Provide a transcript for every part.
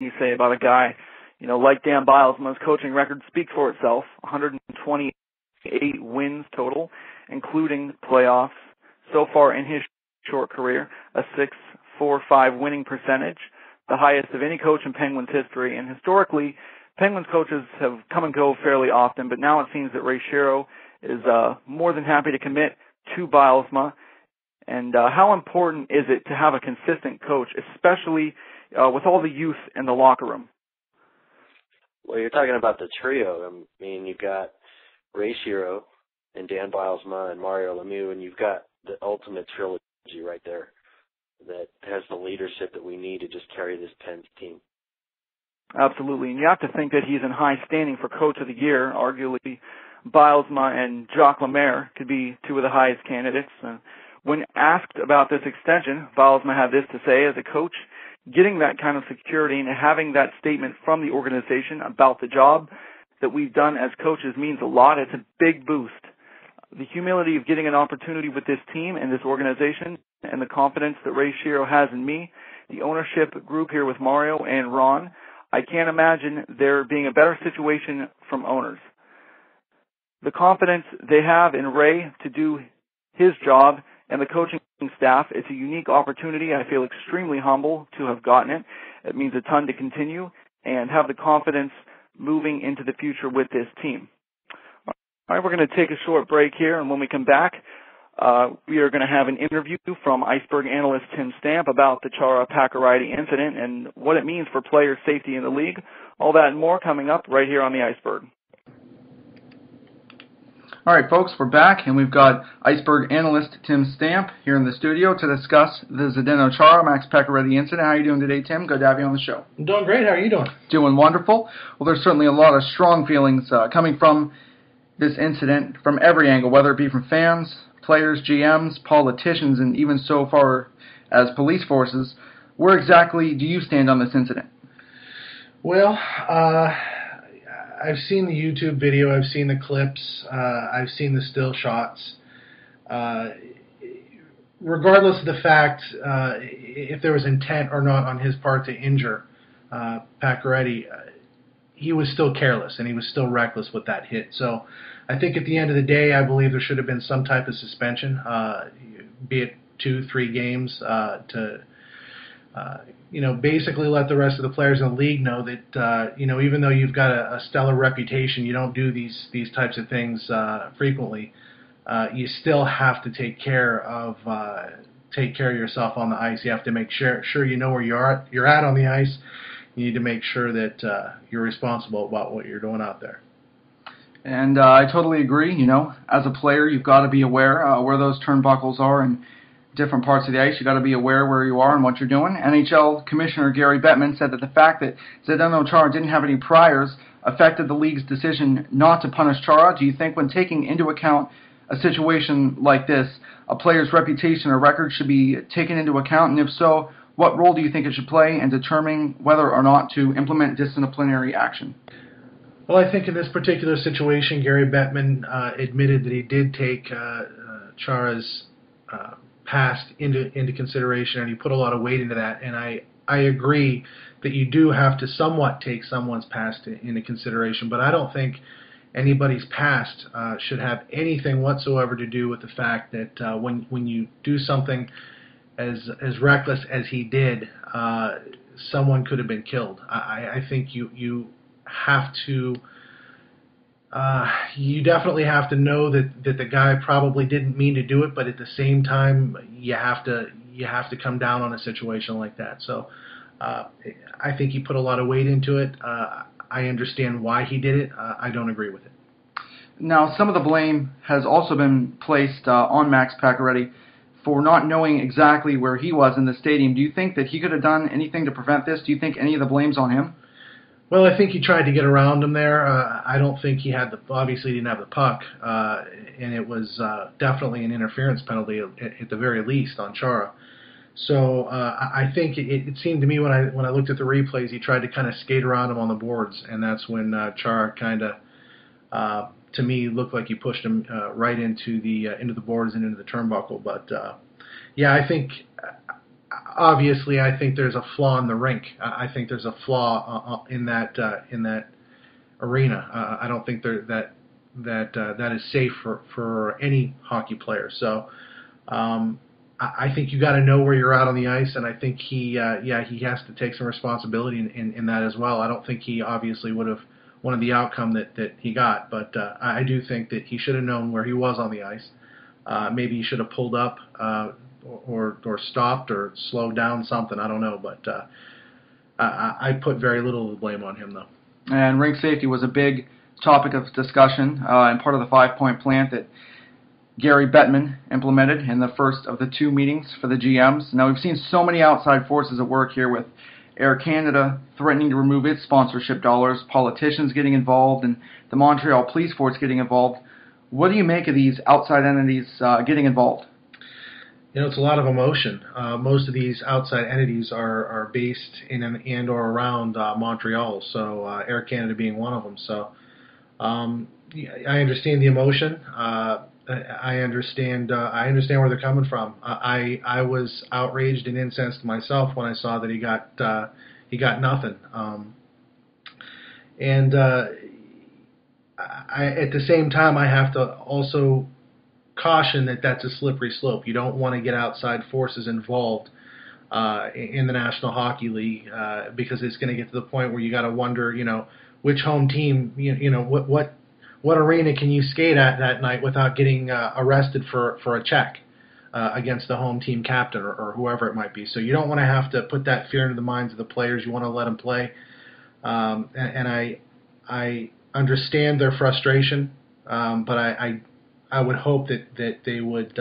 you say about a guy, like Dan Bilesma's coaching record speaks for itself, 128 wins total, including playoffs so far in his short career, a 6.45 winning percentage, the highest of any coach in Penguins history. And historically, Penguins coaches have come and go fairly often, but now it seems that Ray Shero is more than happy to commit to Bilesma. And how important is it to have a consistent coach, especially with all the youth in the locker room? Well, you're talking about the trio. I mean, you've got Ray Shero and Dan Bilesma and Mario Lemieux, and you've got the ultimate trilogy right there that has the leadership that we need to just carry this Pens team. Absolutely, and you have to think that he's in high standing for Coach of the Year. Arguably, Bilesma and Jacques Lemaire could be two of the highest candidates. When asked about this extension, Bilesma had this to say: as a coach, getting that kind of security and having that statement from the organization about the job that we've done as coaches means a lot. It's a big boost. The humility of getting an opportunity with this team and this organization and the confidence that Ray Shero has in me, the ownership group here with Mario and Ron, I can't imagine there being a better situation from owners. The confidence they have in Ray to do his job and the coaching staff, it's a unique opportunity. I feel extremely humble to have gotten it. It means a ton to continue and have the confidence moving into the future with this team. All right, we're going to take a short break here, and when we come back, we are going to have an interview from Iceberg analyst Tim Stamp about the Chara Pacioretty incident and what it means for player safety in the league. All that and more coming up right here on the Iceberg. All right, folks, we're back, and we've got Iceberg analyst Tim Stamp here in the studio to discuss the Zdeno Chara Max Pacioretty incident. How are you doing today, Tim? Good to have you on the show. I'm doing great. How are you doing? Doing wonderful. Well, there's certainly a lot of strong feelings coming from this incident from every angle, whether it be from fans, players, GMs, politicians, and even so far as police forces. Where exactly do you stand on this incident? Well, I've seen the YouTube video, I've seen the clips, I've seen the still shots. Regardless of the fact if there was intent or not on his part to injure Pacioretty, he was still careless and he was still reckless with that hit. So I think at the end of the day, I believe there should have been some type of suspension, be it 2-3 games, to basically let the rest of the players in the league know that even though you've got a stellar reputation, you don't do these types of things frequently. You still have to take care of yourself on the ice. You have to make sure you know where you're at on the ice. You need to make sure that you're responsible about what you're doing out there. And I totally agree. As a player, you've got to be aware where those turnbuckles are and different parts of the ice. You've got to be aware where you are and what you're doing. NHL Commissioner Gary Bettman said that the fact that Zdeno Chara didn't have any priors affected the league's decision not to punish Chara. Do you think when taking into account a situation like this, a player's reputation or record should be taken into account? And if so, what role do you think it should play in determining whether or not to implement disciplinary action? Well, I think in this particular situation, Gary Bettman admitted that he did take Chara's past into consideration, and he put a lot of weight into that. And I agree that you do have to somewhat take someone's past into consideration, but I don't think anybody's past should have anything whatsoever to do with the fact that when you do something as reckless as he did, someone could have been killed. I think you have to. You definitely have to know that the guy probably didn't mean to do it, but at the same time, you have to come down on a situation like that. So I think he put a lot of weight into it. I understand why he did it. I don't agree with it. Now, some of the blame has also been placed on Max Pacioretty for not knowing exactly where he was in the stadium. Do you think that he could have done anything to prevent this? Do you think any of the blame's on him? Well, I think he tried to get around him there. I don't think he had obviously he didn't have the puck, and it was definitely an interference penalty at the very least on Chara. So I think it seemed to me when I looked at the replays, he tried to kind of skate around him on the boards, and that's when Chara kind of, to me, looked like he pushed him right into the boards and into the turnbuckle. But yeah, I think obviously, I think there's a flaw in the rink. I think there's a flaw in that arena. I don't think that is safe for any hockey player. So I think you got to know where you're at on the ice, and I think he has to take some responsibility in that as well. I don't think he obviously would have wanted the outcome that he got, but I do think that he should have known where he was on the ice. Maybe he should have pulled up or stopped or slowed down something. I don't know, but I put very little of the blame on him, though. And rink safety was a big topic of discussion and part of the 5-point plan that Gary Bettman implemented in the first of the 2 meetings for the GMs. Now, we've seen so many outside forces at work here, with Air Canada threatening to remove its sponsorship dollars, politicians getting involved, and the Montreal Police Force getting involved. What do you make of these outside entities getting involved? It's a lot of emotion. Most of these outside entities are based in and or around Montreal, so Air Canada being one of them. So I understand the emotion. I understand where they're coming from. I was outraged and incensed myself when I saw that he got nothing. At the same time, I have to also caution that that's a slippery slope. You don't want to get outside forces involved in the National Hockey League because it's going to get to the point where you got to wonder, which home team, what arena can you skate at that night without getting arrested for a check against the home team captain or whoever it might be. So you don't want to have to put that fear into the minds of the players. You want to let them play. And I understand their frustration, but I would hope that they would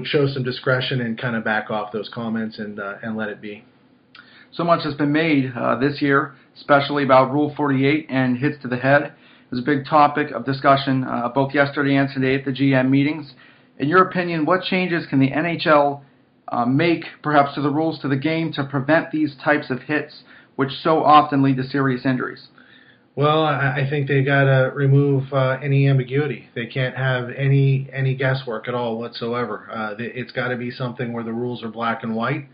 show some discretion and kind of back off those comments and let it be. So much has been made this year, especially about Rule 48 and hits to the head. It was a big topic of discussion both yesterday and today at the GM meetings. In your opinion, what changes can the NHL make, perhaps to the rules, to the game, to prevent these types of hits, which so often lead to serious injuries? Well, I think they got to remove any ambiguity. They can't have any guesswork at all whatsoever. It's got to be something where the rules are black and white.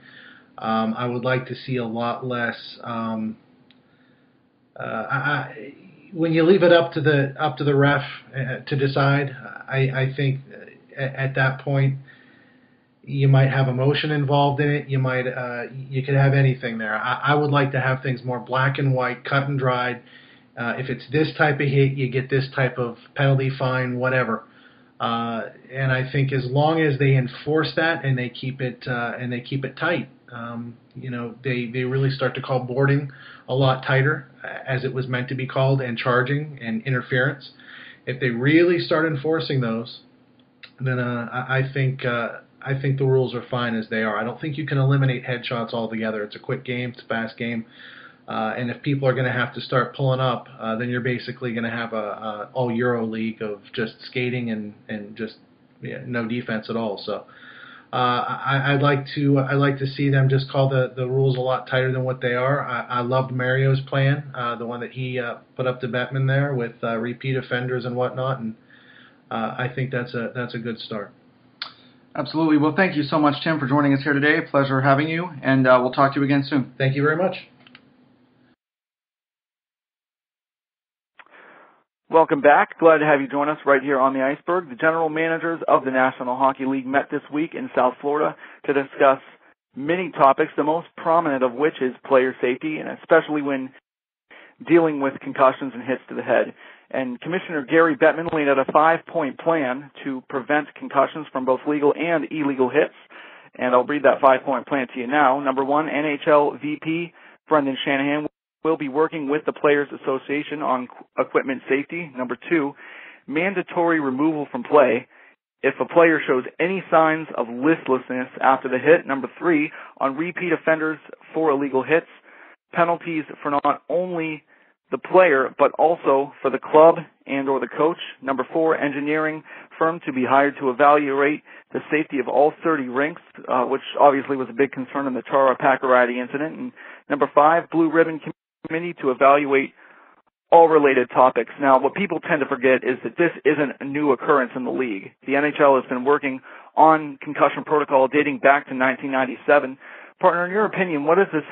I would like to see a lot less. When you leave it up to the ref to decide, I think at that point you might have emotion involved in it. You could have anything there. I would like to have things more black and white, cut and dried. If it's this type of hit, you get this type of penalty, fine, whatever. And I think as long as they enforce that and they keep it tight, they really start to call boarding a lot tighter, as it was meant to be called, and charging and interference. If they really start enforcing those, then I think the rules are fine as they are. I don't think you can eliminate headshots altogether. It's a quick game, it's a fast game. And if people are going to have to start pulling up, then you're basically going to have a all Euro league of just skating and just no defense at all. So I'd like to see them just call the rules a lot tighter than what they are. I loved Mario's plan, the one that he put up to Bettman there with repeat offenders and whatnot, and I think that's a good start. Absolutely. Well, thank you so much, Tim, for joining us here today. Pleasure having you, and we'll talk to you again soon. Thank you very much. Welcome back. Glad to have you join us right here on the Iceberg. The general managers of the National Hockey League met this week in South Florida to discuss many topics, the most prominent of which is player safety, and especially when dealing with concussions and hits to the head. And Commissioner Gary Bettman laid out a 5-point plan to prevent concussions from both legal and illegal hits. And I'll read that 5-point plan to you now. Number 1, NHL VP Brendan Shanahan will be working with the Players Association on equipment safety. Number 2, mandatory removal from play if a player shows any signs of listlessness after the hit. Number 3, on repeat offenders for illegal hits, penalties for not only the player but also for the club and or the coach. Number 4, engineering firm to be hired to evaluate the safety of all 30 rinks, which obviously was a big concern in the Tara Pacioretty incident. And number 5, blue ribbon committee to evaluate all related topics. Now, what people tend to forget is that this isn't a new occurrence in the league. The NHL has been working on concussion protocol dating back to 1997. Partner, in your opinion, what does this